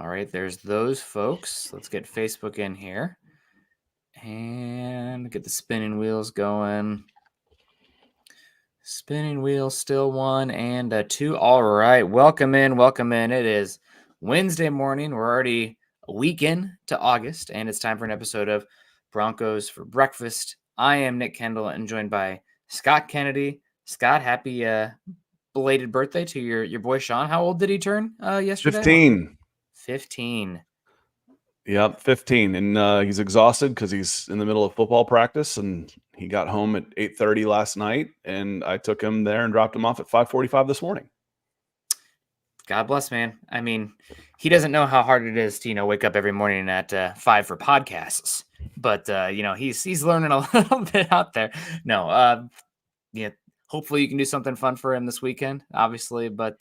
All right, there's those folks. Let's get Facebook in here and get the spinning wheels going. Spinning wheels, still 1 and 2. All right, welcome in. It is Wednesday morning. We're already a week in to August, and it's time for an episode of Broncos for Breakfast. I am Nick Kendall and joined by Scott Kennedy. Scott, happy belated birthday to your boy Sean. How old did he turn yesterday? 15. 15. Yep, 15. And he's exhausted because he's in the middle of football practice, and he got home at 8:30 last night, and I took him there and dropped him off at 5:45 this morning. God bless, man. I mean, he doesn't know how hard it is to, wake up every morning at 5 for podcasts. But, he's learning a little bit out there. No, hopefully you can do something fun for him this weekend, obviously. But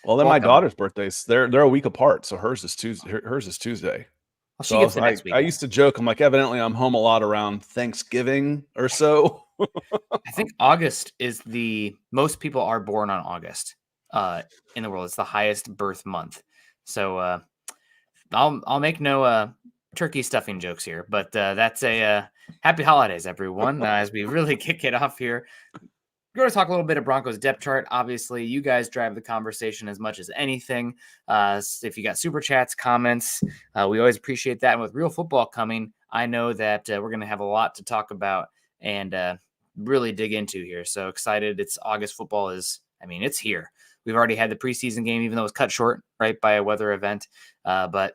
well, then my daughter's birthdays, they're a week apart, so hers is Tuesday. Well, she gets the next weekend. I used to joke, I'm like, evidently I'm home a lot around Thanksgiving or so. I think August is most people are born on August in the world. It's the highest birth month. So I'll make no turkey stuffing jokes here, but that's a happy holidays, everyone. As we really kick it off here, we're going to talk a little bit of Broncos depth chart. Obviously, you guys drive the conversation as much as anything. If you got super chats, comments, we always appreciate that. And with real football coming, I know that we're going to have a lot to talk about and really dig into here. So excited. It's August. Football it's here. We've already had the preseason game, even though it was cut short, right, by a weather event. But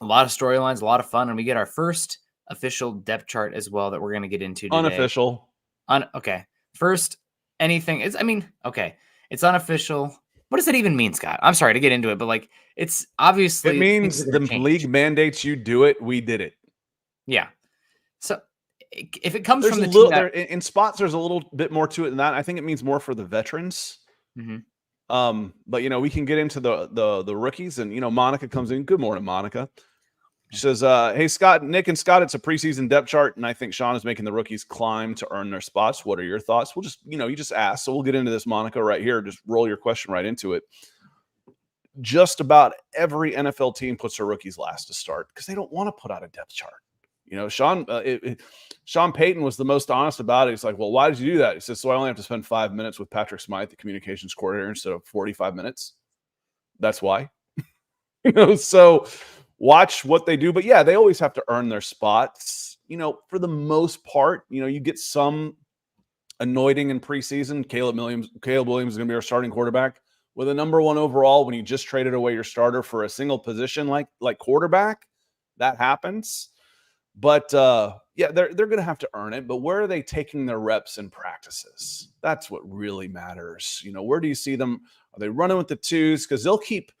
a lot of storylines, a lot of fun. And we get our first official depth chart as well that we're going to get into today. Unofficial. Okay. First, anything. It's unofficial. What does that even mean, Scott? I'm sorry to get into it, but it's obviously. It means the league mandates you do it. We did it. Yeah. So if it comes from the team team in spots, there's a little bit more to it than that. I think it means more for the veterans. Mm-hmm. But we can get into the rookies, and Monica comes in. Good morning, Monica. She says, hey, Scott, Nick and Scott, it's a preseason depth chart, and I think Sean is making the rookies climb to earn their spots. What are your thoughts? We'll just, you just ask. So we'll get into this, Monica, right here. Just roll your question right into it. Just about every NFL team puts their rookies last to start because they don't want to put out a depth chart. Sean Payton was the most honest about it. He's like, well, why did you do that? He says, so I only have to spend 5 minutes with Patrick Smythe, the communications coordinator, instead of 45 minutes. That's why. So watch what they do. But yeah, they always have to earn their spots. For the most part, you get some anointing in preseason. Caleb Williams is going to be our starting quarterback with a number 1 overall. When you just traded away your starter for a single position like quarterback, that happens. But they're going to have to earn it. But where are they taking their reps in practices? That's what really matters. Where do you see them? Are they running with the twos? Because they'll keep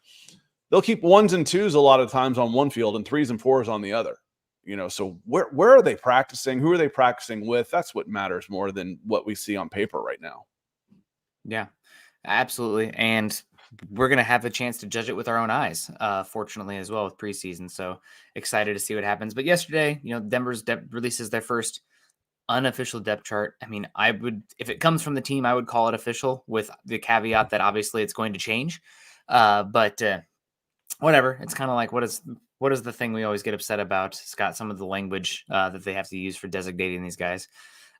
1s and 2s a lot of times on one field and 3s and 4s on the other. So where are they practicing? Who are they practicing with? That's what matters more than what we see on paper right now. Yeah, absolutely. And we're going to have a chance to judge it with our own eyes, fortunately, as well with preseason. So excited to see what happens. But yesterday, Denver's releases their first unofficial depth chart. I mean, if it comes from the team, I would call it official with the caveat that obviously it's going to change. But whatever. It's kind of like, what is the thing we always get upset about, Scott? Some of the language that they have to use for designating these guys.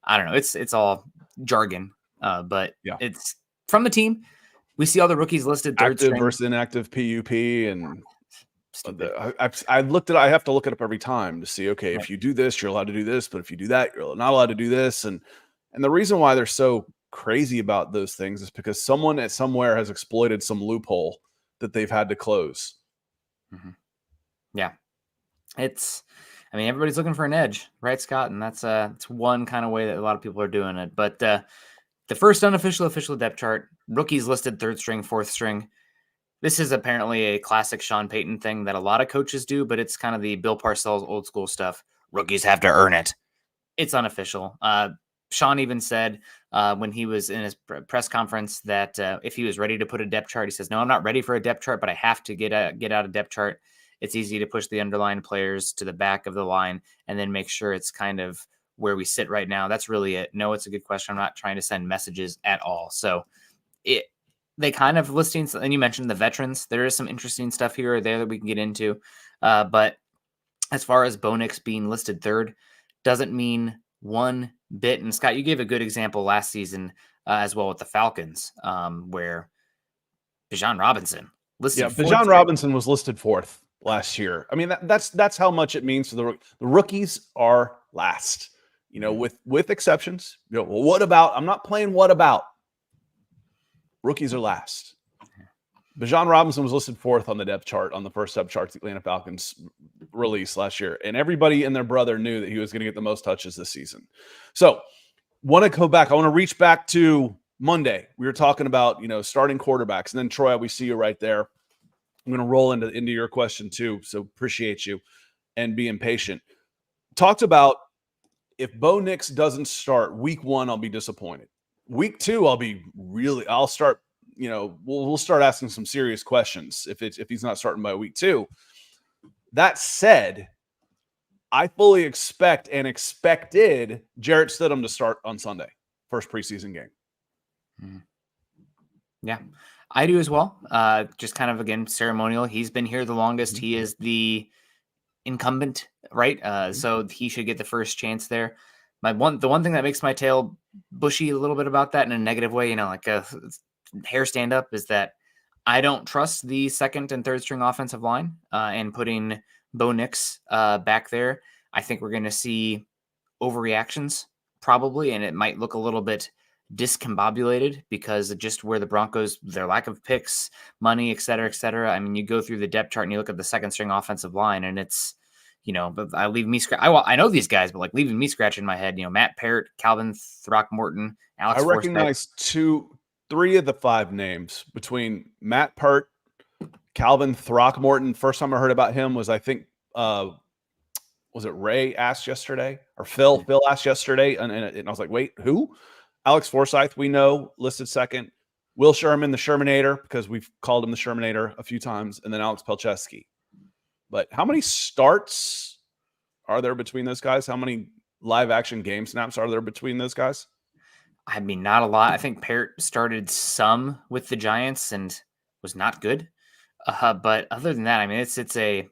I don't know. It's all jargon, but yeah. It's from the team. We see all the rookies listed third active string versus inactive PUP, and I looked at. I have to look it up every time to see. Okay, right. If you do this, you're allowed to do this, but if you do that, you're not allowed to do this. And the reason why they're so crazy about those things is because someone at somewhere has exploited some loophole that they've had to close. Mm-hmm. Yeah, everybody's looking for an edge, right, Scott? And that's it's one kind of way that a lot of people are doing it. But the first unofficial official depth chart, rookies listed third string, fourth string. This is apparently a classic Sean Payton thing that a lot of coaches do, but it's kind of the Bill Parcells old school stuff. Rookies have to earn it. It's unofficial. Sean even said when he was in his press conference that if he was ready to put a depth chart, he says, no, I'm not ready for a depth chart, but I have to get out a depth chart. It's easy to push the underlying players to the back of the line and then make sure it's kind of where we sit right now. That's really it. No, it's a good question. I'm not trying to send messages at all. So they kind of listings, and you mentioned the veterans. There is some interesting stuff here or there that we can get into. But as far as Bo Nix being listed third, doesn't mean one bit. And Scott, you gave a good example last season as well with the Falcons, where Bijan Robinson listed. Yeah, Bijan Robinson was listed fourth last year. I mean, that's how much it means to the rookies are last. You know, with exceptions. You know, well, what about? I'm not playing what about. Rookies are last. Bijan Robinson was listed fourth on the depth chart, on the first depth chart the Atlanta Falcons released last year. And everybody and their brother knew that he was going to get the most touches this season. So, want to go back. I want to reach back to Monday. We were talking about, you know, starting quarterbacks. And then, Troy, we see you right there. I'm going to roll into your question, too. So, appreciate you and being patient. Talked about if Bo Nix doesn't start week 1, I'll be disappointed. Week 2, I'll start, you know, we'll start asking some serious questions if he's not starting by week 2. That said, I fully expect and expected Jarrett Stidham to start on Sunday, first preseason game. Yeah, I do as well. Just kind of, again, ceremonial. He's been here the longest. He is the incumbent, right? So he should get the first chance there. The one thing that makes my tail bushy a little bit about that in a negative way, you know, like a hair stand up, is that I don't trust the second and third string offensive line and putting Bo Nix back there. I think we're going to see overreactions probably, and it might look a little bit discombobulated because of just where the Broncos, their lack of picks, money, et cetera, et cetera. I mean, you go through the depth chart and you look at the second string offensive line, and it's, you know, but I know these guys, but like leaving me scratching my head, you know, Matt Parrott, Calvin Throckmorton, Alex Forsyth. Recognize 3 of the 5 names between Matt Parrott, Calvin Throckmorton. First time I heard about him was, I think, was it Ray asked yesterday or Phil? Phil asked yesterday. And I was like, wait, who? Alex Forsyth, we know, listed second. Will Sherman, the Shermanator, because we've called him the Shermanator a few times. And then Alex Pelcheski. But how many starts are there between those guys? How many live action game snaps are there between those guys? I mean, not a lot. I think Parrott started some with the Giants and was not good. But other than that, I mean, it's a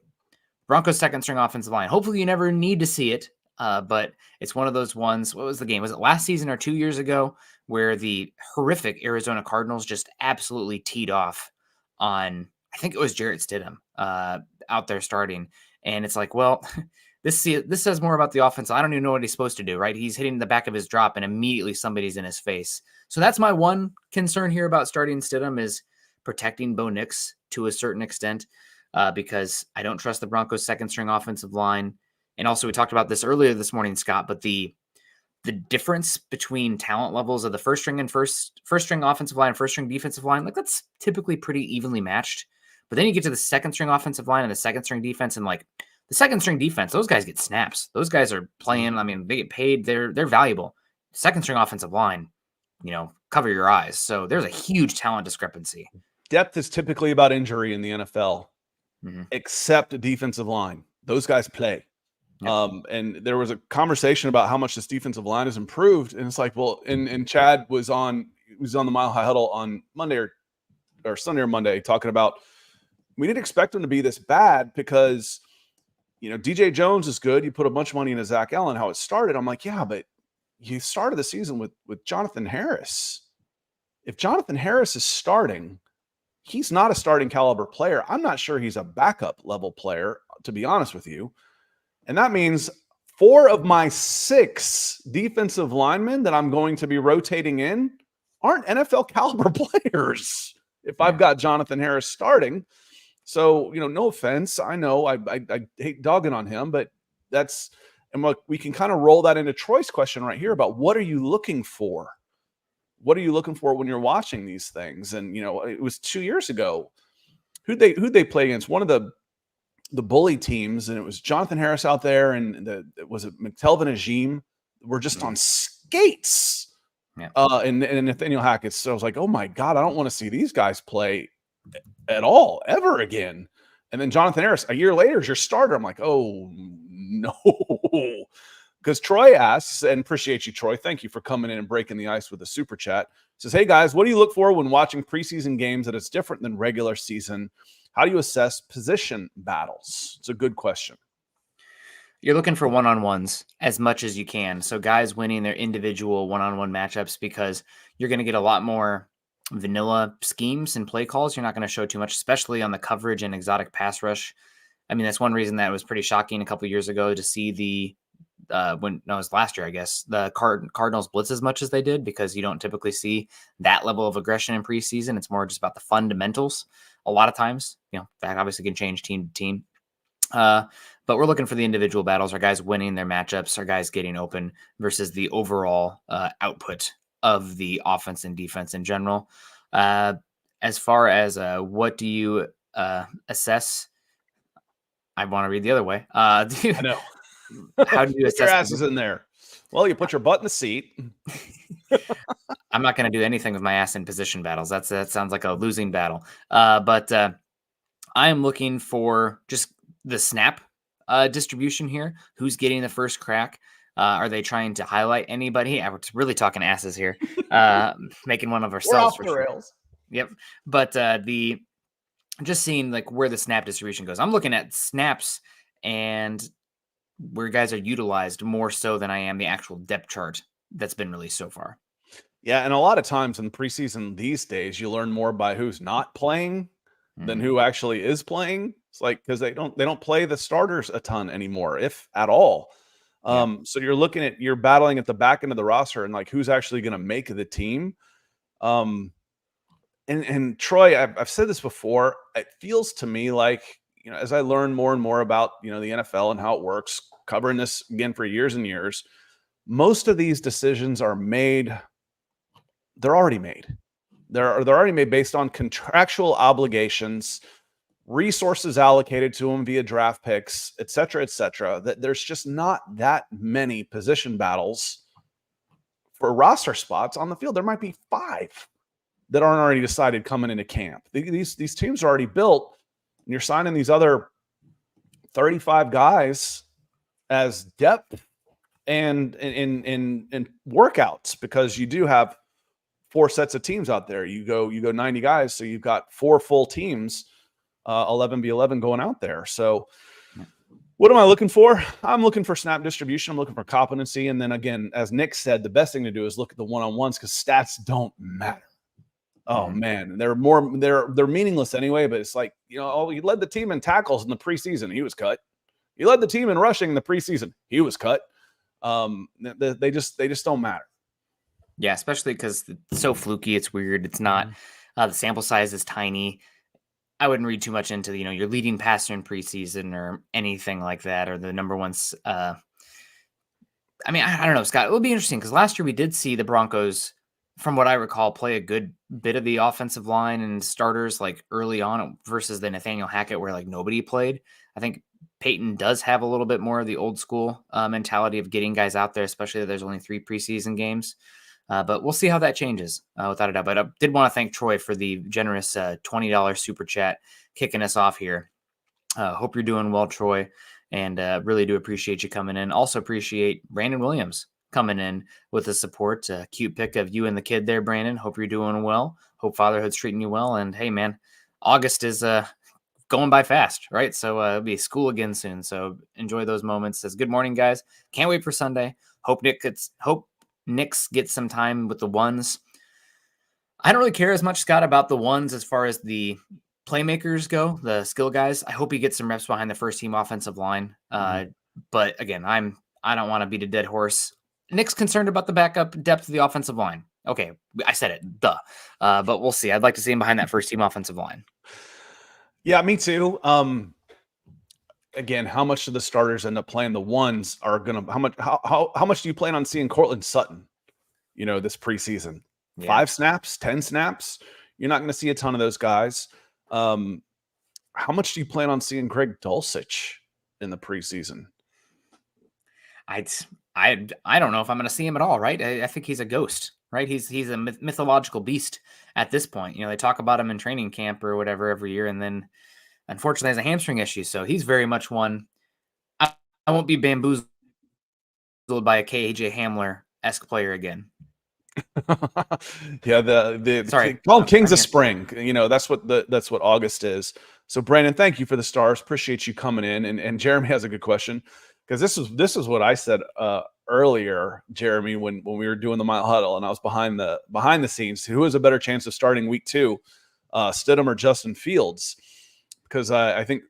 Broncos second string offensive line. Hopefully you never need to see it. But it's one of those ones. What was the game? Was it last season or 2 years ago where the horrific Arizona Cardinals just absolutely teed off on, I think it was Jarrett Stidham out there starting. And it's like, well, this says more about the offense. I don't even know what he's supposed to do, right? He's hitting the back of his drop and immediately somebody's in his face. So that's my one concern here about starting Stidham, is protecting Bo Nix to a certain extent, because I don't trust the Broncos second string offensive line. And also we talked about this earlier this morning, Scott, but the difference between talent levels of the first string offensive line and first string defensive line, like that's typically pretty evenly matched. But then you get to the second string offensive line and the second string defense, and like the second string defense, those guys get snaps. Those guys are playing. I mean, they get paid. They're valuable. Second string offensive line, you know, cover your eyes. So there's a huge talent discrepancy. Depth is typically about injury in the NFL, except defensive line. Those guys play. Yep. And there was a conversation about how much this defensive line has improved. And it's like, well, and Chad was on the Mile High Huddle on Monday or Sunday or Monday talking about, we didn't expect him to be this bad because, you know, DJ Jones is good. You put a bunch of money into Zach Allen, how it started. I'm like, yeah, but you started the season with Jonathan Harris. If Jonathan Harris is starting, he's not a starting caliber player. I'm not sure he's a backup level player, to be honest with you. And that means 4 of my 6 defensive linemen that I'm going to be rotating in aren't NFL caliber players if I've got Jonathan Harris starting. So, you know, no offense. I know I hate dogging on him, but that's, and look, we can kind of roll that into Troy's question right here about what are you looking for? What are you looking for when you're watching these things? And, you know, it was 2 years ago. Who'd they play against? One of the bully teams, and it was Jonathan Harris out there, and was it McTelvin Ajim? We're just on skates. Yeah. And Nathaniel Hackett. So I was like, oh my God, I don't want to see these guys play at all ever again. And then Jonathan Harris, a year later, is your starter. I'm like, oh no. Because Troy asks, and appreciate you, Troy. Thank you for coming in and breaking the ice with a super chat. Says, hey guys, what do you look for when watching preseason games that is different than regular season? How do you assess position battles? It's a good question. You're looking for one-on-ones as much as you can. So guys winning their individual one-on-one matchups, because you're going to get a lot more vanilla schemes and play calls. You're not going to show too much, especially on the coverage and exotic pass rush. I mean, that's one reason that it was pretty shocking a couple of years ago to see the it was last year, I guess, the Cardinals blitz as much as they did, because you don't typically see that level of aggression in preseason. It's more just about the fundamentals a lot of times. That obviously can change team to team. But we're looking for the individual battles. Are guys winning their matchups? Are guys getting open versus the overall output of the offense and defense in general? As far as what do you assess? I want to read the other way. I know. How do you assess? Your ass is in there. Well, you put your butt in the seat. I'm not going to do anything with my ass in position battles. That sounds like a losing battle. But I am looking for just the snap distribution here. Who's getting the first crack? Are they trying to highlight anybody? We're really talking asses here, making one of ourselves. We're off the rails. Yep. But just seeing like where the snap distribution goes. I'm looking at snaps and where guys are utilized more so than I am the actual depth chart that's been released so far. Yeah, and a lot of times in preseason these days, you learn more by who's not playing than who actually is playing. It's like, because they don't play the starters a ton anymore, if at all. So you're battling at the back end of the roster and like who's actually going to make the team. And Troy, I've said this before. It feels to me like, as I learn more and more about, the NFL and how it works, covering this again for years and years, most of these decisions are made. They're already made. They're already made based on contractual obligations, resources allocated to them via draft picks, et cetera, that there's just not that many position battles for roster spots on the field. There might be 5 that aren't already decided coming into camp. These teams are already built, and you're signing these other 35 guys as depth and in workouts, because you do have 4 sets of teams out there. You go 90 guys, so you've got 4 full teams, 11v11 going out there. So what am I looking for? I'm looking for snap distribution. I'm looking for competency. And then again, as Nick said, the best thing to do is look at the one-on-ones, because stats don't matter. Oh man, they're meaningless anyway, but it's like, he led the team in tackles in the preseason. He was cut. He led the team in rushing in the preseason. He was cut. They just don't matter. Yeah, especially because it's so fluky. It's weird. It's not the sample size is tiny. I wouldn't read too much into your leading passer in preseason or anything like that, or the number one. I don't know, Scott. It will be interesting because last year we did see the Broncos, from what I recall, play a good bit of the offensive line and starters like early on versus the Nathaniel Hackett where like nobody played. I think Payton does have a little bit more of the old school mentality of getting guys out there, especially that there's only 3 preseason games. But we'll see how that changes without a doubt. But I did want to thank Troy for the generous $20 super chat kicking us off here. Hope you're doing well, Troy, and really do appreciate you coming in. Also appreciate Brandon Williams coming in with the support. Cute pic of you and the kid there, Brandon. Hope you're doing well. Hope fatherhood's treating you well. And hey, man, August is going by fast, right? So it'll be school again soon. So enjoy those moments. Says good morning, guys. Can't wait for Sunday. Hope Knicks get some time with the ones. I don't really care as much, Scott, about the ones as far as the playmakers go, the skill guys. I hope he gets some reps behind the first team offensive line. But again, I don't want to beat a dead horse. Nick's concerned about the backup depth of the offensive line. Okay, I said it, duh. But we'll see. I'd like to see him behind that first team offensive line. Yeah, me too. Again, how much do the starters end up playing? The ones are gonna. How much do you plan on seeing Cortland Sutton? This preseason, 5 snaps, 10 snaps. You're not going to see a ton of those guys. How much do you plan on seeing Greg Dulcich in the preseason? I don't know if I'm going to see him at all. Right? I think he's a ghost. Right? He's a mythological beast at this point. They talk about him in training camp or whatever every year, and then unfortunately has a hamstring issue. So he's very much one. I won't be bamboozled by a KJ Hamler-esque player again. Yeah, the Sorry, call them Kings of Spring. You know, that's what August is. So Brandon, thank you for the stars. Appreciate you coming in. And Jeremy has a good question, because this is what I said earlier, Jeremy, when we were doing the Mile Huddle and I was behind the scenes. Who has a better chance of starting week 2, Stidham or Justin Fields? Because I think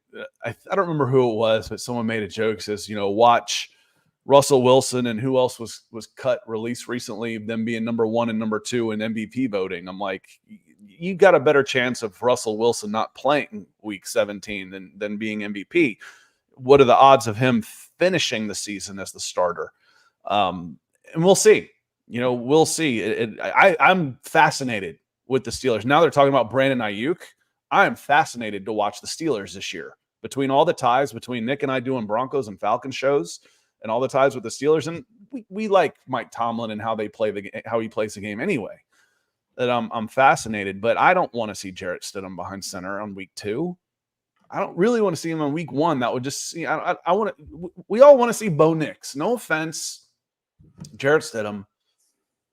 I don't remember who it was, but someone made a joke, says, you know, watch Russell Wilson and who else was cut released recently, them being number 1 and number 2 in MVP voting. I'm like, you got a better chance of Russell Wilson not playing week 17 than being MVP. What are the odds of him finishing the season as the starter? And we'll see. You know, we'll see. I'm fascinated with the Steelers. Now they're talking about Brandon Ayuk. I am fascinated to watch the Steelers this year. Between all the ties between Nick and I doing Broncos and Falcons shows, and all the ties with the Steelers, and we like Mike Tomlin and how he plays the game anyway. That I'm fascinated, but I don't want to see Jarrett Stidham behind center on week 2. I don't really want to see him on week 1. That would just see. I want to. We all want to see Bo Nix. No offense, Jarrett Stidham,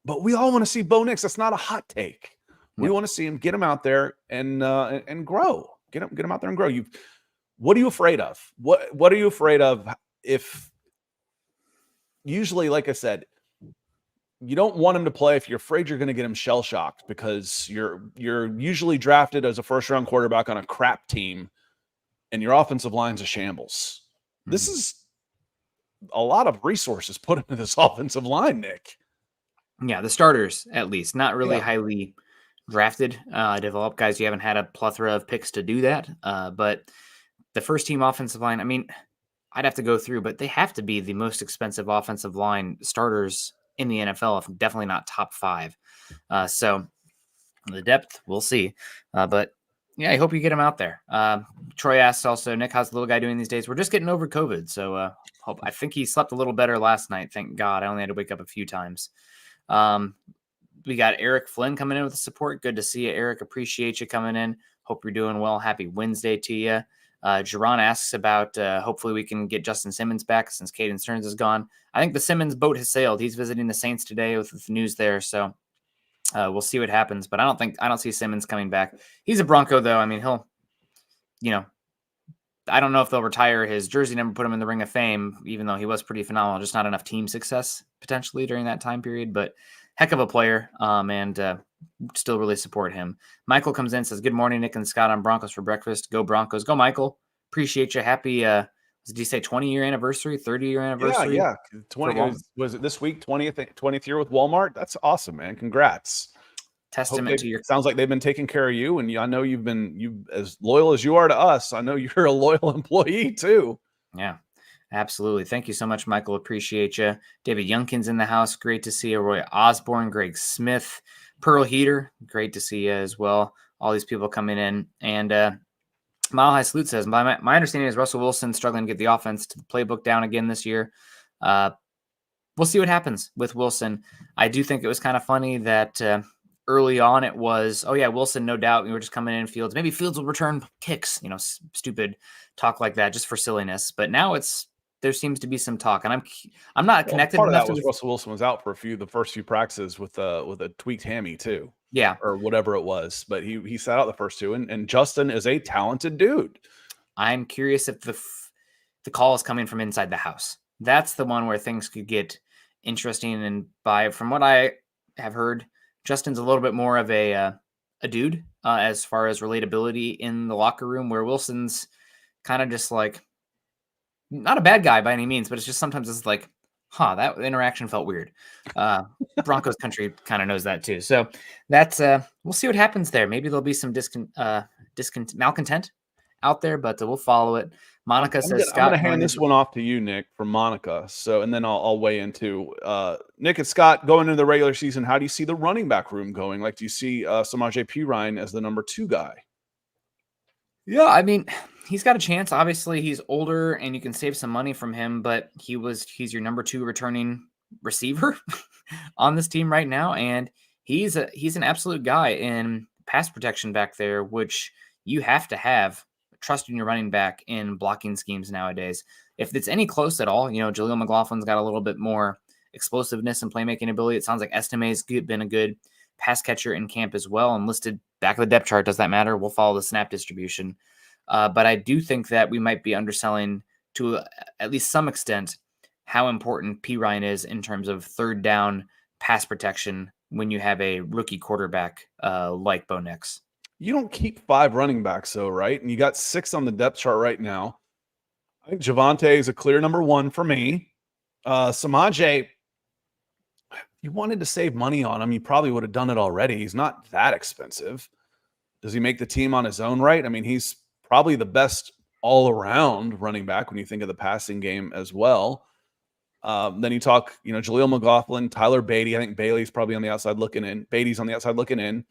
but we all want to see Bo Nix. That's not a hot take. We want to see him, get him out there and grow. Get him out there and grow. What are you afraid of? What are you afraid of if? Usually, like I said, you don't want him to play if you're afraid you're going to get him shell-shocked, because you're usually drafted as a first-round quarterback on a crap team, and your offensive line's a shambles. Mm-hmm. This is a lot of resources put into this offensive line, Nick. Yeah, the starters, at least. Not really highly drafted, developed guys. You haven't had a plethora of picks to do that. But the first-team offensive line, I mean, I'd have to go through, but they have to be the most expensive offensive line starters in the NFL, if definitely not top 5. So the depth, we'll see. But yeah, I hope you get him out there. Troy asks also, Nick, how's the little guy doing these days? We're just getting over COVID. So I think he slept a little better last night. Thank God. I only had to wake up a few times. We got Eric Flynn coming in with the support. Good to see you, Eric. Appreciate you coming in. Hope you're doing well. Happy Wednesday to you. Jerron asks about hopefully we can get Justin Simmons back since Caden Stearns is gone. I think the Simmons boat has sailed. He's visiting the Saints today with the news there, so we'll see what happens. But I don't see Simmons coming back. He's a Bronco, though. I mean, he'll, I don't know if they'll retire his jersey number, put him in the Ring of Fame, even though he was pretty phenomenal. Just not enough team success potentially during that time period. But heck of a player, and still really support him. Michael comes in and says, good morning, Nick and Scott on Broncos for breakfast. Go Broncos. Go, Michael. Appreciate you. Happy, did you say 20-year anniversary, 30-year anniversary? Yeah. 20 was it this week, 20th year with Walmart? That's awesome, man. Congrats. Testament to your. Sounds like they've been taking care of you, and I know you as loyal as you are to us. I know you're a loyal employee too. Yeah. Absolutely. Thank you so much, Michael. Appreciate you. David Youngkin's in the house. Great to see you. Roy Osborne, Greg Smith, Pearl Heater. Great to see you as well. All these people coming in. And Mile High Salute says, my understanding is Russell Wilson struggling to get the offense to the playbook down again this year. We'll see what happens with Wilson. I do think it was kind of funny that early on it was, oh yeah, Wilson, no doubt. We were just coming in Fields. Maybe Fields will return kicks, stupid talk like that just for silliness. But now there seems to be some talk, and I'm not connected part enough of that was Russell Wilson was out for the first few practices with a tweaked hammy too. Yeah. Or whatever it was, but he sat out the first 2, and Justin is a talented dude. I'm curious if the call is coming from inside the house. That's the one where things could get interesting, and from what I have heard, Justin's a little bit more of a dude as far as relatability in the locker room, where Wilson's kind of just like, not a bad guy by any means, but it's just sometimes it's like, that interaction felt weird. Broncos country kind of knows that too. So that's we'll see what happens there. Maybe there'll be some malcontent out there, but we'll follow it. Monica says, Scott, I'm going to hand this one off to you, Nick, from Monica. So, and then I'll weigh into Nick and Scott going into the regular season. How do you see the running back room going? Like, do you see Samaje Perine as the number 2 guy? Yeah, I mean, he's got a chance. Obviously, he's older and you can save some money from him, but he's your number 2 returning receiver on this team right now. And he's an absolute guy in pass protection back there, which you have to have trusting your running back in blocking schemes nowadays. If it's any close at all, Jaleel McLaughlin's got a little bit more explosiveness and playmaking ability. It sounds like Estime's been a good pass catcher in camp as well and listed back of the depth chart. Does that matter? We'll follow the snap distribution. But I do think that we might be underselling to at least some extent how important P. Ryan is in terms of third down pass protection when you have a rookie quarterback like Bo Nix. You don't keep 5 running backs, though, right? And you got 6 on the depth chart right now. I think Javonte is a clear number 1 for me. Samaje, you wanted to save money on him, you probably would have done it already. He's not that expensive. Does he make the team on his own right? I mean, he's probably the best all-around running back when you think of the passing game as well. Then you talk, Jaleel McLaughlin, Tyler Beatty. I think Bailey's probably on the outside looking in. Beatty's on the outside looking in.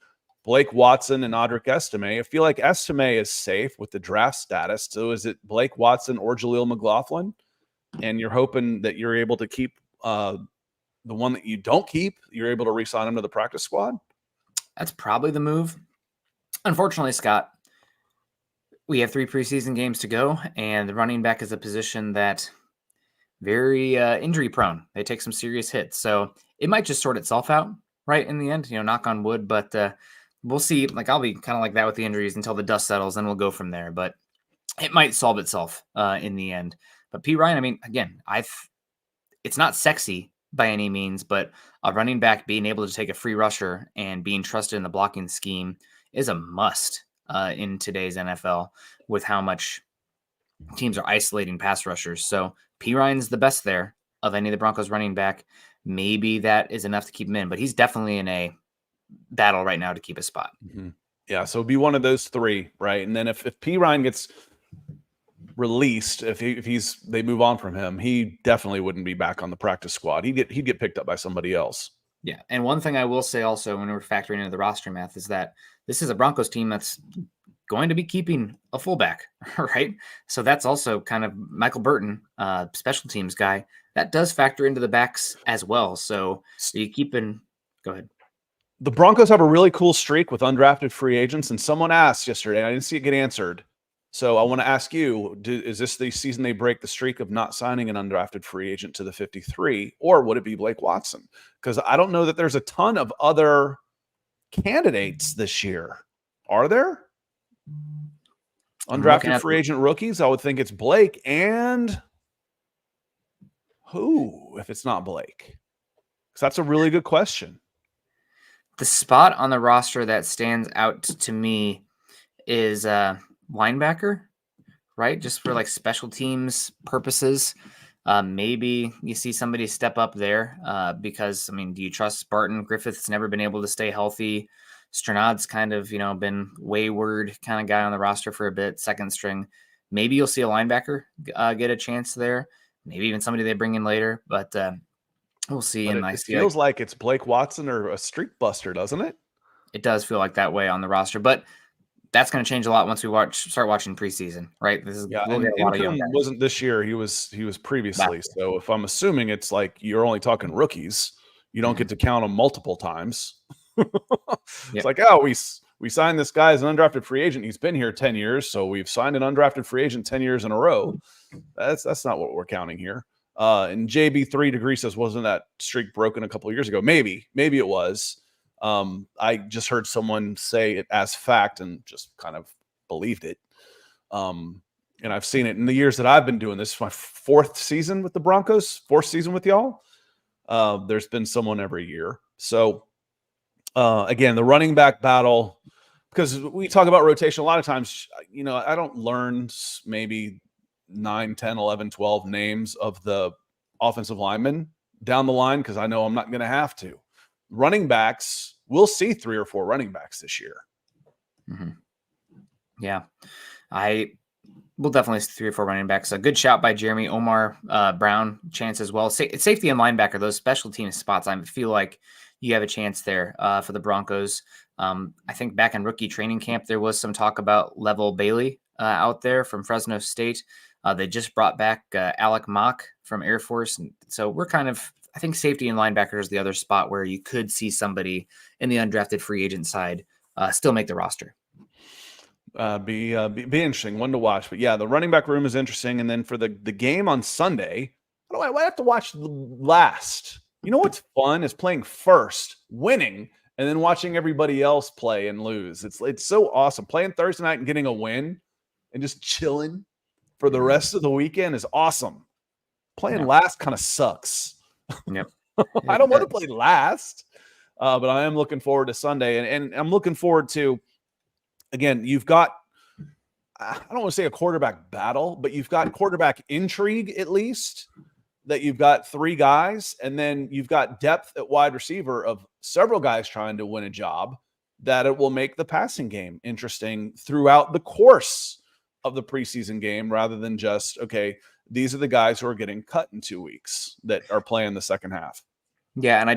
Blake Watson and Audric Estime. I feel like Estime is safe with the draft status. So is it Blake Watson or Jaleel McLaughlin? And you're hoping that you're able to keep the one that you don't keep, you're able to re-sign him to the practice squad? That's probably the move. Unfortunately, Scott, we have 3 preseason games to go, and the running back is a position that very injury prone. They take some serious hits. So it might just sort itself out right in the end, knock on wood, but we'll see. Like, I'll be kind of like that with the injuries until the dust settles, and we'll go from there. But it might solve itself in the end. But P. Ryan, I mean, again, it's not sexy by any means, but a running back being able to take a free rusher and being trusted in the blocking scheme is a must in today's NFL with how much teams are isolating pass rushers. So P. Ryan's the best there of any of the Broncos running back. Maybe that is enough to keep him in, but he's definitely in a battle right now to keep a spot. Mm-hmm. Yeah, so it'd be one of those 3, right? And then if P. Ryan gets released, if they move on from him, he definitely wouldn't be back on the practice squad. He'd get picked up by somebody else. Yeah, and one thing I will say also when we're factoring into the roster math is that this is a Broncos team that's going to be keeping a fullback, right? So that's also kind of Michael Burton, special teams guy. That does factor into the backs as well. So you go ahead. The Broncos have a really cool streak with undrafted free agents, and someone asked yesterday, and I didn't see it get answered. So I want to ask you, is this the season they break the streak of not signing an undrafted free agent to the 53, or would it be Blake Watson? Because I don't know that there's a ton of other candidates this year. Are there? Undrafted free agent rookies? I would think it's Blake and who, if it's not Blake? Because that's a really good question. The spot on the roster that stands out to me is linebacker, right? Just for like special teams purposes. Maybe you see somebody step up there because, I mean, do you trust Spartan? Griffith's never been able to stay healthy. Stranad's kind of, been wayward kind of guy on the roster for a bit, second string. Maybe you'll see a linebacker get a chance there. Maybe even somebody they bring in later, but we'll see. But and it feels like it's Blake Watson or a streak buster, doesn't it? It does feel like that way on the roster, but that's going to change a lot once we start watching preseason, right? This is Income wasn't this year. He was previously. So if I'm assuming it's like you're only talking rookies, you don't get to count them multiple times. It's like, we signed this guy as an undrafted free agent. He's been here 10 years, so we've signed an undrafted free agent 10 years in a row. That's not what we're counting here. And JB3 Degree says, wasn't that streak broken a couple of years ago? Maybe it was. I just heard someone say it as fact and just kind of believed it. And I've seen it in the years that I've been doing this. My 4th season with the Broncos, 4th season with y'all. There's been someone every year. So again, the running back battle, because we talk about rotation a lot of times, I don't learn maybe 9, 10, 11, 12 names of the offensive linemen down the line because I know I'm not going to have to. Running backs, we'll see 3 or 4 running backs this year. Mm-hmm. Yeah, I will definitely see 3 or 4 running backs. A good shout by Jeremy. Omar Brown chance as well. Safety and linebacker, those special team spots, I feel like you have a chance there for the Broncos. I think back in rookie training camp, there was some talk about Level Bailey out there from Fresno State. They just brought back Alec Mock from Air Force. And so we're kind of, I think safety and linebacker is the other spot where you could see somebody in the undrafted free agent side still make the roster. Be interesting, one to watch. But yeah, the running back room is interesting. And then for the game on Sunday, I have to watch last. You know what's fun is playing first, winning, and then watching everybody else play and lose. It's so awesome. Playing Thursday night and getting a win and just chilling for the rest of the weekend is awesome. Playing last kind of sucks. Yep. I don't want to play last, but I am looking forward to Sunday. And I'm looking forward to, again, you've got, I don't want to say a quarterback battle, but you've got quarterback intrigue at least, that you've got 3 guys, and then you've got depth at wide receiver of several guys trying to win a job, that it will make the passing game interesting throughout the course of the preseason game, rather than just, okay, these are the guys who are getting cut in 2 weeks that are playing the second half. Yeah, and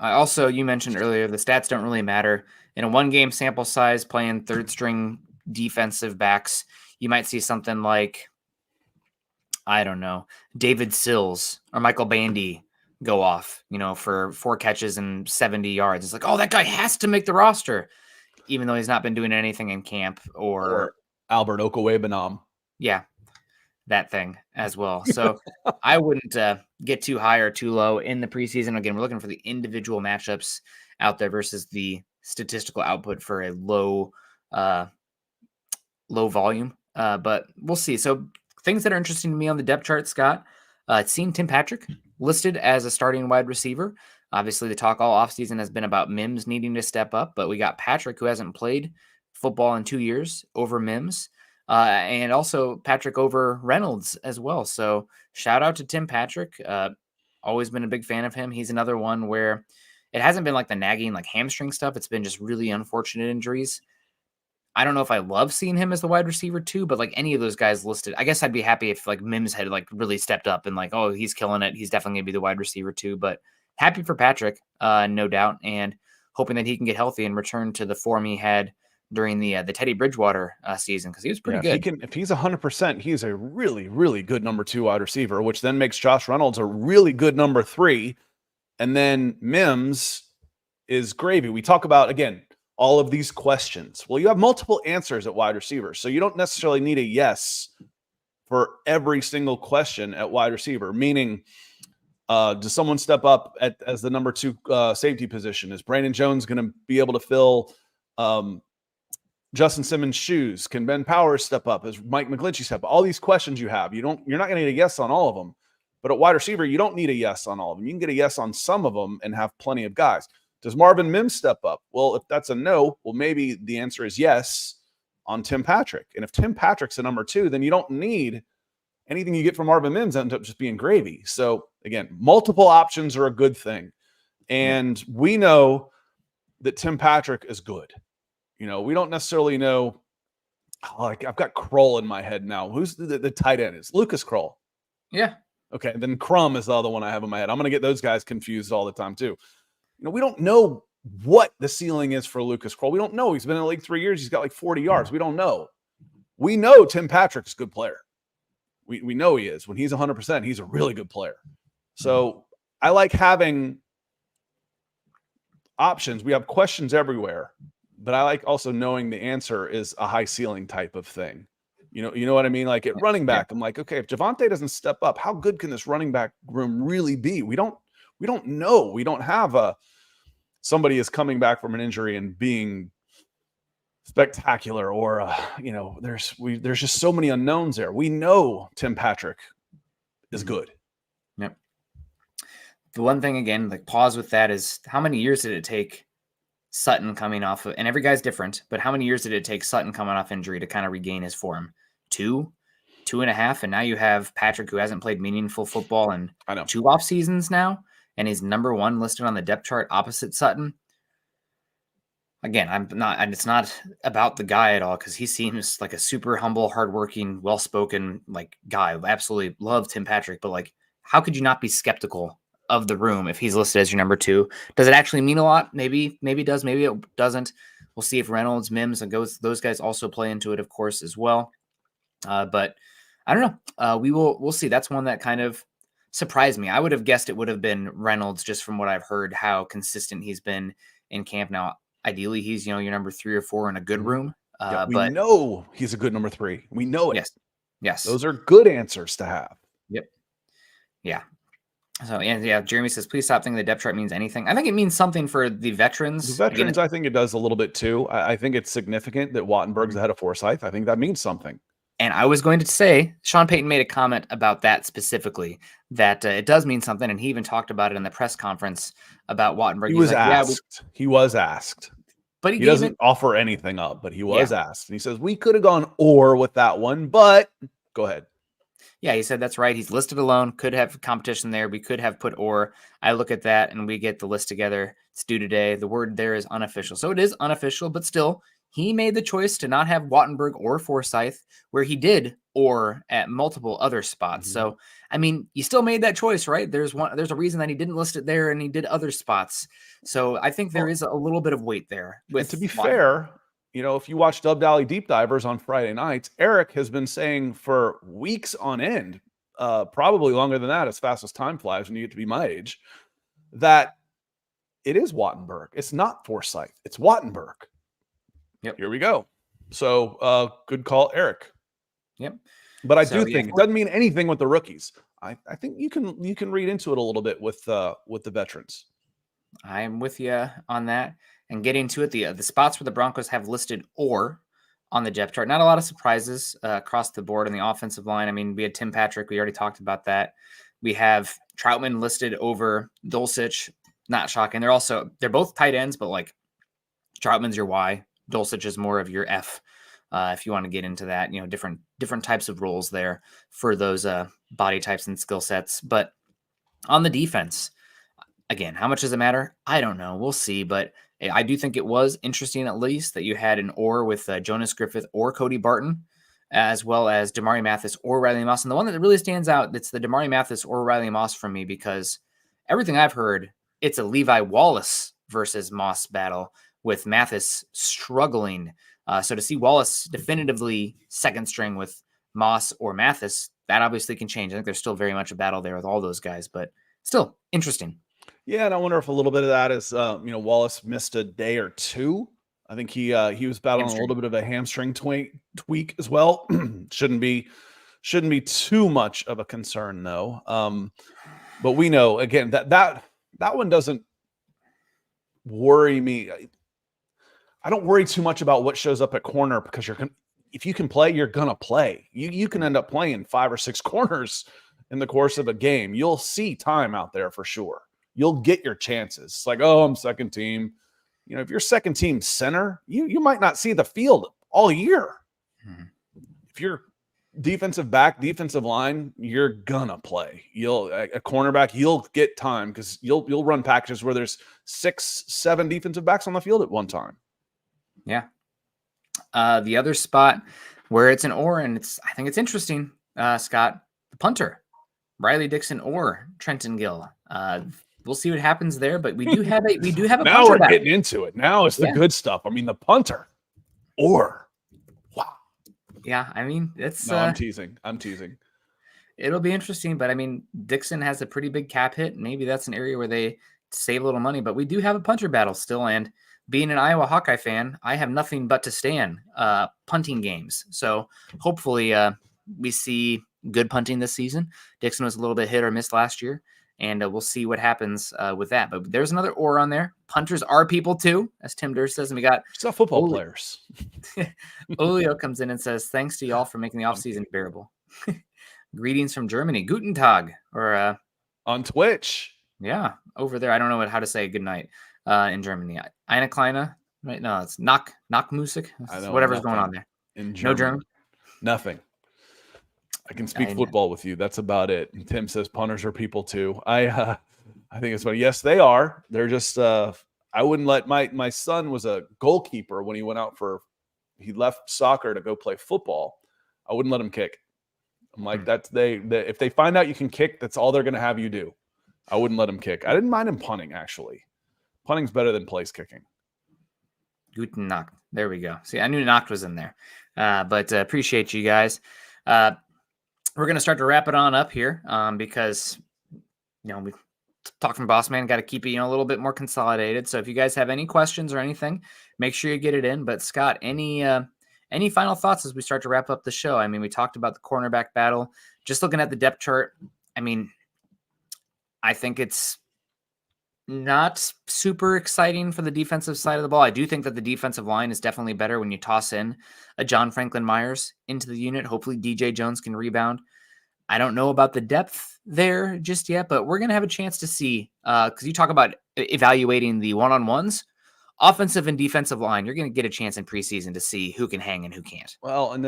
I also, you mentioned earlier, the stats don't really matter. In a 1-game sample size, playing third string defensive backs, you might see something like, I don't know, David Sills or Michael Bandy go off, for 4 catches and 70 yards. It's like, oh, that guy has to make the roster, even though he's not been doing anything in camp. Or Albert Okwuegbunam. Yeah, that thing as well. So I wouldn't get too high or too low in the preseason. Again, we're looking for the individual matchups out there versus the statistical output for a low volume. But we'll see. So things that are interesting to me on the depth chart, Scott, seeing Tim Patrick listed as a starting wide receiver. Obviously, the talk all offseason has been about Mims needing to step up, but we got Patrick, who hasn't played football in 2 years, over Mims, and also Patrick over Reynolds as well. So shout out to Tim Patrick. Always been a big fan of him. He's another one where it hasn't been like the nagging, like hamstring stuff. It's been just really unfortunate injuries. I don't know if I love seeing him as the wide receiver too, but like any of those guys listed, I guess I'd be happy if like Mims had like really stepped up and like, oh, he's killing it. He's definitely gonna be the wide receiver too, but happy for Patrick, no doubt. And hoping that he can get healthy and return to the form he had during the Teddy Bridgewater season. Cause he was pretty good. If he's 100%, he's a really, really good number 2 wide receiver, which then makes Josh Reynolds a really good number 3. And then Mims is gravy. We talk about, again, all of these questions. Well, you have multiple answers at wide receiver, so you don't necessarily need a yes for every single question at wide receiver, meaning does someone step up as the number 2 safety position? Is Brandon Jones going to be able to fill Justin Simmons' shoes? Can Ben Powers step up? Is Mike McGlinchey step up? All these questions you have, you're not going to need a yes on all of them, but at wide receiver, you don't need a yes on all of them. You can get a yes on some of them and have plenty of guys. Does Marvin Mims step up? Well, if that's a no, well, maybe the answer is yes on Tim Patrick. And if Tim Patrick's a number 2, then you don't need anything you get from Marvin Mims ends up just being gravy. So again, multiple options are a good thing. And we know that Tim Patrick is good. We don't necessarily know. Like I've got Kroll in my head now. Who's the tight end? Is Lucas Kroll? Yeah. Okay. Then Crum is the other one I have in my head. I'm going to get those guys confused all the time too. We don't know what the ceiling is for Lucas Kroll. We don't know. He's been in the league 3 years. He's got like 40 yards. We don't know. We know Tim Patrick's a good player. We know he is. When he's 100%, he's a really good player. So I like having options. We have questions everywhere, but I like also knowing the answer is a high ceiling type of thing. You know what I mean? Like at running back, I'm like, okay, if Javonte doesn't step up, how good can this running back room really be? We don't know. We don't have somebody is coming back from an injury and being spectacular, or there's just so many unknowns there. We know Tim Patrick is good. Yep. The one thing, again, like pause with that, is how many years did it take Sutton coming off of, and every guy's different, but how many years did it take Sutton coming off injury to kind of regain his form? 2.5, and now you have Patrick, who hasn't played meaningful football in 2 off seasons now, and he's number 1 listed on the depth chart opposite Sutton. Again, it's not about the guy at all, because he seems like a super humble, hardworking, well-spoken like guy. I absolutely love Tim Patrick, but like, how could you not be skeptical of the room if he's listed as your number 2? Does it actually mean a lot? Maybe it does, maybe it doesn't. We'll see if Reynolds, Mims, and those guys also play into it, of course, as well. But I don't know. We'll see. That's one that kind of surprised me. I would have guessed it would have been Reynolds, just from what I've heard, how consistent he's been in camp. Now, ideally, he's your number 3 or 4 in a good room. Yeah, we But know he's a good number 3. We know it. yes. Those are good answers to have. Yep. Yeah. So, and yeah, Jeremy says, please stop thinking the depth chart means anything. I think it means something for the veterans. The veterans, I think it does a little bit too. I think it's significant that Wattenberg's ahead of Forsyth. I think that means something. And I was going to say, Sean Payton made a comment about that specifically, that it does mean something. And he even talked about it in the press conference about Wattenberg. He was asked. He was asked. But he doesn't offer anything up, but he was asked. And he says, we could have gone or with that one, but go ahead. Yeah, he said that's right. He's listed alone. Could have competition there. We could have put or. I look at that and we get the list together. It's due today. The word there is unofficial. So it is unofficial, but still, he made the choice to not have Wattenberg or Forsyth, where he did or at multiple other spots. So, I mean, you still made that choice, right? There's a reason that he didn't list it there and he did other spots. So I think there is a little bit of weight there. And to be fair, if you watch Dub Dally Deep Divers on Friday nights, Eric has been saying for weeks on end, probably longer than that, as fast as time flies when you get to be my age, that it is Wattenberg. It's not Forsyth. It's Wattenberg. Yep. Here we go. So good call, Eric. Yep. But I do think it doesn't mean anything with the rookies. I think you can read into it a little bit with the veterans. I am with you on that. And getting to it, the spots where the Broncos have listed or on the depth chart, not a lot of surprises across the board on the offensive line. I mean, we had Tim Patrick. We already talked about that. We have Troutman listed over Dulcich. Not shocking. They're both tight ends, but like Troutman's your Y. Dulcich is more of your F. If you want to get into that, different types of roles there for those body types and skill sets. But on the defense, again, how much does it matter? I don't know. We'll see. But I do think it was interesting, at least, that you had an or with Jonas Griffith or Cody Barton, as well as Damari Mathis or Riley Moss. And the one that really stands out, it's the Damari Mathis or Riley Moss from me, because everything I've heard, it's a Levi Wallace versus Moss battle, with Mathis struggling. So to see Wallace definitively second string with Moss or Mathis, that obviously can change. I think there's still very much a battle there with all those guys, but still interesting. Yeah, and I wonder if a little bit of that is, Wallace missed a day or two. I think he was battling a little bit of a hamstring tweak as well. Shouldn't be too much of a concern though. But we know again that one doesn't worry me. I don't worry too much about what shows up at corner, because if you can play, you're gonna play. You can end up playing 5 or 6 corners in the course of a game. You'll see time out there for sure. You'll get your chances. It's like, oh, I'm second team. If you're second team center, you might not see the field all year. Mm-hmm. If you're defensive back, defensive line, you're gonna play. A cornerback, you'll get time because you'll run packages where there's 6, 7 defensive backs on the field at one time. Yeah. The other spot where it's an or, and I think it's interesting, Scott, the punter, Riley Dixon or Trenton Gill. We'll see what happens there, but we do have a now punter we're battle. Getting into it. Now it's the good stuff. I mean, the punter or wow. Yeah, I mean, it's I'm teasing. It'll be interesting, but I mean, Dixon has a pretty big cap hit. Maybe that's an area where they save a little money, but we do have a punter battle still. And being an Iowa Hawkeye fan, I have nothing but to stand punting games. So hopefully we see good punting this season. Dixon was a little bit hit or miss last year, and we'll see what happens with that. But there's another or on there. Punters are people too, as Tim Durst says. And we got football players. Olio comes in and says, thanks to y'all for making the offseason bearable. Greetings from Germany. Guten Tag. Or on Twitch. Yeah, over there. I don't know how to say good night in Germany. Eine kleine, right? No, it's Nachtmusik. Whatever's going on there. In German. No German? Nothing. I can speak football with you. That's about it. And Tim says punters are people too. I think it's funny. Yes, they are. They're just I wouldn't let my son was a goalkeeper when he went out he left soccer to go play football. I wouldn't let him kick. I'm like, if they find out you can kick, that's all they're going to have you do. I wouldn't let him kick. I didn't mind him punting, actually. Punting's better than place kicking. Guten Nacht. There we go. See, I knew Nacht was in there. But appreciate you guys. We're going to start to wrap it on up here because, we talk from Boss Man, got to keep it, a little bit more consolidated. So if you guys have any questions or anything, make sure you get it in. But Scott, any any final thoughts as we start to wrap up the show? I mean, we talked about the cornerback battle. Just looking at the depth chart, I mean, I think it's not super exciting for the defensive side of the ball. I do think that the defensive line is definitely better when you toss in a John Franklin Myers into the unit. Hopefully DJ Jones can rebound. I don't know about the depth there just yet, but we're going to have a chance to see, because you talk about evaluating the one-on-ones, offensive and defensive line. You're going to get a chance in preseason to see who can hang and who can't. Well, and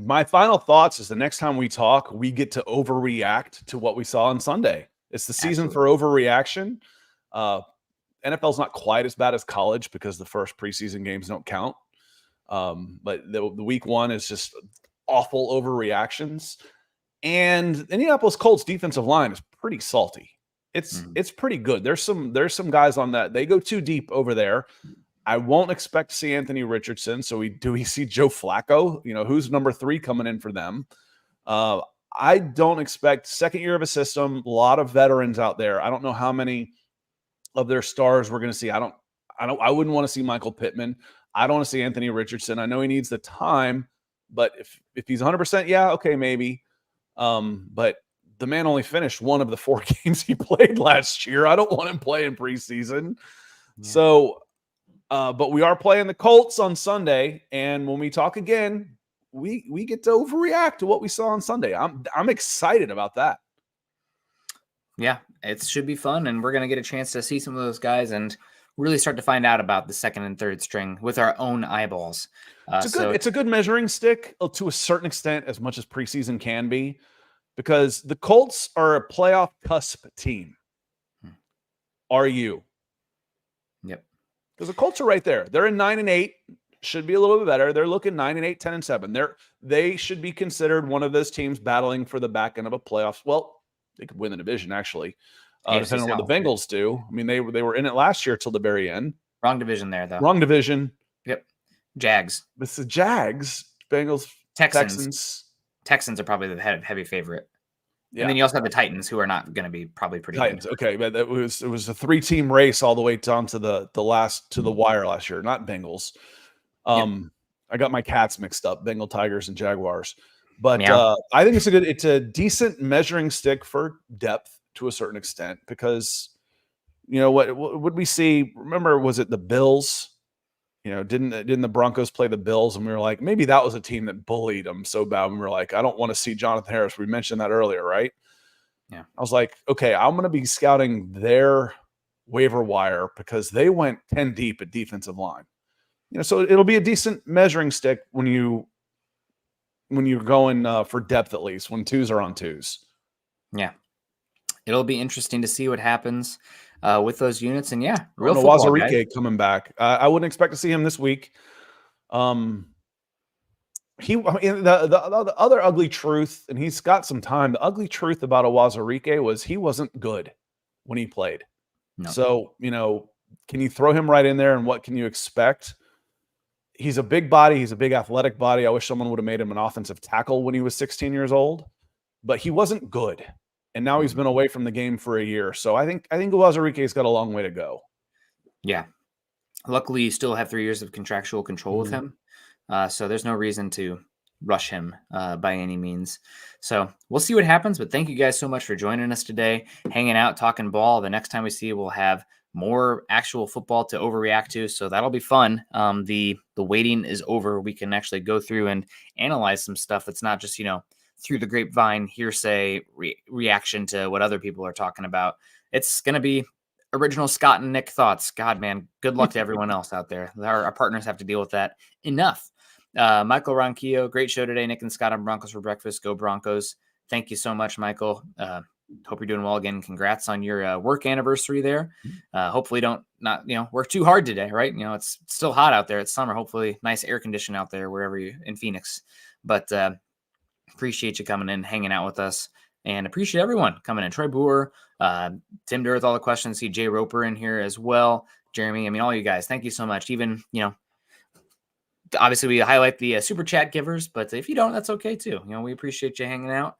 my final thoughts is the next time we talk, we get to overreact to what we saw on Sunday. It's the season for overreaction. NFL's not quite as bad as college because the first preseason games don't count. But the week one is just awful overreactions. And the Indianapolis Colts defensive line is pretty salty. It's pretty good. There's some guys on that. They go too deep over there. I won't expect to see Anthony Richardson. So do we see Joe Flacco? Who's number 3 coming in for them? I don't expect second year of a system, a lot of veterans out there. I don't know how many of their stars we're going to see. I wouldn't want to see Michael Pittman. I don't want to see Anthony Richardson. I know he needs the time, but if he's 100%, yeah, okay, maybe. But the man only finished one of the 4 games he played last year. I don't want him playing preseason. Yeah. So, but we are playing the Colts on Sunday, and when we talk again, we get to overreact to what we saw on Sunday. I'm excited about that. Yeah, it should be fun, and we're going to get a chance to see some of those guys and really start to find out about the second and third string with our own eyeballs. It's a good measuring stick to a certain extent, as much as preseason can be, because the Colts are a playoff cusp team. Are you? Yep. Because the Colts are right there. They're in 9-8. Should be a little bit better. They're looking 9-8, 10-7. They should be considered one of those teams battling for the back end of a playoffs. Well, they could win the division, actually, depending on what the Bengals do. I mean, they were in it last year till the very end. Wrong division there, though. Wrong division. Yep. Jags. It's the Jags, Bengals, Texans. Texans are probably the heavy favorite. Yeah. And then you also have the Titans, who are not going to be probably pretty Titans. good. Okay, but it was a 3-team race all the way down to the wire last year. Not Bengals. I got my cats mixed up, Bengal Tigers and Jaguars. But I think it's a decent measuring stick for depth to a certain extent, because what would we see? Remember, was it the Bills? Didn't the Broncos play the Bills? And we were like, maybe that was a team that bullied them so bad. And we were like, I don't want to see Jonathan Harris. We mentioned that earlier, right? Yeah. I was like, okay, I'm going to be scouting their waiver wire because they went 10 deep at defensive line. So it'll be a decent measuring stick when you're going for depth, at least when 2s are on 2s. Yeah, it'll be interesting to see what happens with those units. And real football, Wazarike coming back. I wouldn't expect to see him this week. The other ugly truth, and he's got some time. The ugly truth about Wazarike was he wasn't good when he played. No. So can you throw him right in there, and what can you expect? He's a big body. He's a big athletic body. I wish someone would have made him an offensive tackle when he was 16 years old, but he wasn't good. And now he's been away from the game for a year. So I think Wazarike's got a long way to go. Yeah. Luckily, you still have 3 years of contractual control with him. So there's no reason to rush him by any means. So we'll see what happens. But thank you guys so much for joining us today, hanging out, talking ball. The next time we see you, we'll have more actual football to overreact to. So that'll be fun. The waiting is over. We can actually go through and analyze some stuff that's not just, through the grapevine hearsay reaction to what other people are talking about. It's going to be original Scott and Nick thoughts. God, man, good luck to everyone else out there. Our partners have to deal with that. Enough. Michael Ronquillo, great show today. Nick and Scott on Broncos for Breakfast. Go Broncos. Thank you so much, Michael. Hope you're doing well again. Congrats on your work anniversary there. Hopefully don't work too hard today, right? It's still hot out there. It's summer. Hopefully nice air condition out there wherever you in Phoenix. But appreciate you coming in, hanging out with us, and appreciate everyone coming in. Troy Boer, Tim Durr with all the questions. See Jay Roper in here as well. Jeremy, all you guys, thank you so much. Even, obviously we highlight the super chat givers, but if you don't, that's okay too. We appreciate you hanging out.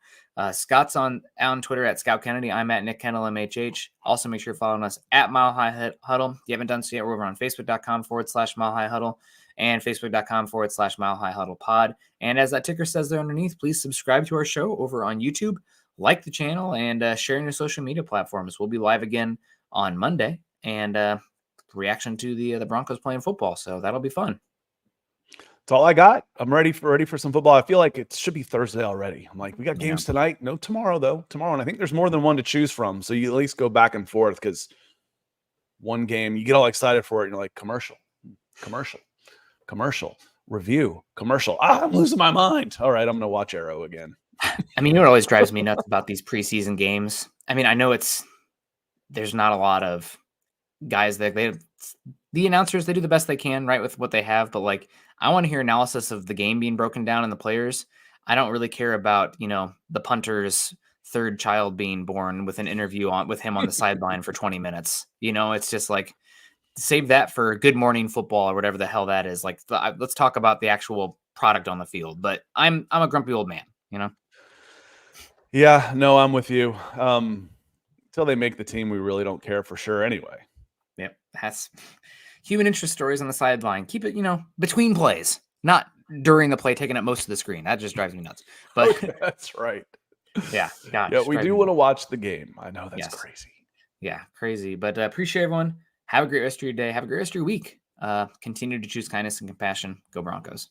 Scott's on Twitter at Scout Kennedy. I'm at Nick Kendall MHH. Also, make sure you're following us at Mile High Huddle. If you haven't done so yet, we're over on Facebook.com/Mile High Huddle. and facebook.com/Mile High Huddle Pod. And as that ticker says there underneath, please subscribe to our show over on YouTube, like the channel, and share in your social media platforms. We'll be live again on Monday, and reaction to the Broncos playing football. So that'll be fun. That's all I got. I'm ready for some football. I feel like it should be Thursday already. I'm like, we got games tonight. No, tomorrow though. Tomorrow, and I think there's more than one to choose from. So you at least go back and forth because one game you get all excited for it, and you're like, commercial, review, commercial. I'm losing my mind. All right, I'm gonna watch Arrow again. I mean, you know what always drives me nuts about these preseason games? I mean, I know there's not a lot of guys that the announcers, they do the best they can, right, with what they have. But like, I want to hear analysis of the game being broken down and the players. I don't really care about, the punter's third child being born with an interview with him on the sideline for 20 minutes. It's just like, save that for Good Morning Football or whatever the hell that is. Like, let's talk about the actual product on the field. But I'm a grumpy old man, Yeah, no, I'm with you. Until they make the team, we really don't care for sure anyway. Yep. That's human interest stories on the sideline. Keep it, between plays, not during the play, taking up most of the screen. That just drives me nuts. But okay, that's right. Yeah. Gosh, yeah, we do want to watch the game. I know that's crazy. Yeah, crazy. But appreciate everyone. Have a great rest of your day. Have a great rest of your week. Continue to choose kindness and compassion. Go Broncos.